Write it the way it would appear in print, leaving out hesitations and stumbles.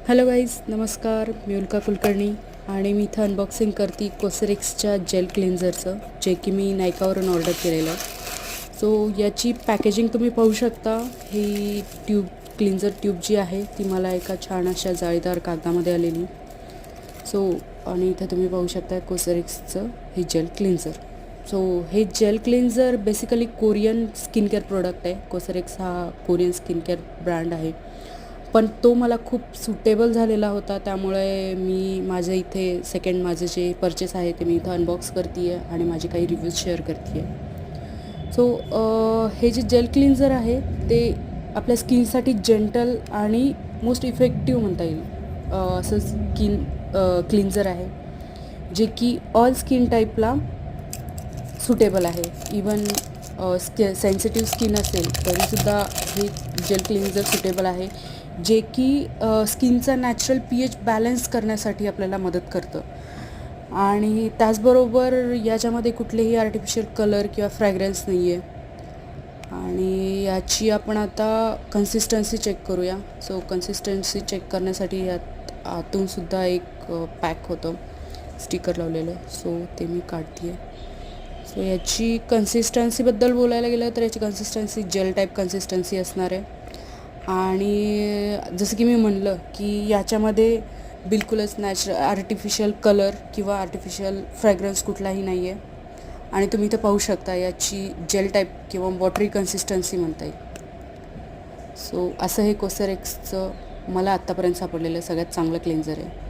Hello guys, नमस्कार. मी उल्का कुलकर्णी आणि मी इथं अनबॉक्सिंग करते कोसरेक्सच्या जेल क्लिन्झरचं, जे की मी नायकावरून ऑर्डर केलेलं आहे. सो याची पॅकेजिंग तुम्ही पाहू शकता. ही क्लिन्झर ट्यूब जी आहे ती मला एका छान अशा जाळीदार कागदामध्ये आलेली. सो आणि इथं तुम्ही पाहू शकता कोसरेक्सचं हे जेल क्लिन्झर. सो हे gel cleanser basically Korean skin care product आहे. कोसरेक्स हा कोरियन स्किन केअर ब्रँड आहे, पण तो मला खूप सुटेबल झालेला होता. त्यामुळे मी माझं इथे माझं जे परचेस आहे ते मी इथं अनबॉक्स करते आहे आणि माझे काही रिव्ह्यूज शेअर करते आहे. सो हे जे जेल क्लिन्झर आहे ते आपल्या स्किनसाठी जेंटल आणि मोस्ट इफेक्टिव्ह म्हणता येईल असं स्किन क्लिन्झर आहे, जे की ऑल स्किन टाईपला सुटेबल आहे. इवन सेन्सिटिव्ह स्किन असेल तरीसुद्धा हे जेल क्लिन्झर सुटेबल आहे, जे की स्किनचा नॅचरल pH बॅलन्स करण्यासाठी आपल्याला मदत करतं. आणि त्याचबरोबर याच्यामध्ये कुठलेही आर्टिफिशियल कलर किंवा फ्रॅग्रन्स नाही आहे. आणि याची आपण आता कन्सिस्टन्सी चेक करूया. सो कन्सिस्टन्सी चेक करण्यासाठी यात आतूनसुद्धा एक पॅक होतं स्टिकर लावलेलं. सो ते मी काढते आहे. सो याची कन्सिस्टन्सीबद्दल बोलायला गेलं तर याची कन्सिस्टन्सी जेल टाईप कन्सिस्टन्सी असणार आहे. आणि जसं की मी म्हणलं की याच्यामध्ये बिलकुलच आर्टिफिशियल कलर किंवा आर्टिफिशियल फ्रॅग्रन्स कुठलाही नाही आहे. आणि तुम्ही इथं पाहू शकता याची जेल टाईप किंवा वॉटरी कन्सिस्टन्सी म्हणता येईल. सो असं हे कोसरेक्सचं मला आत्तापर्यंत सापडलेलं सगळ्यात चांगलं क्लिन्झर आहे.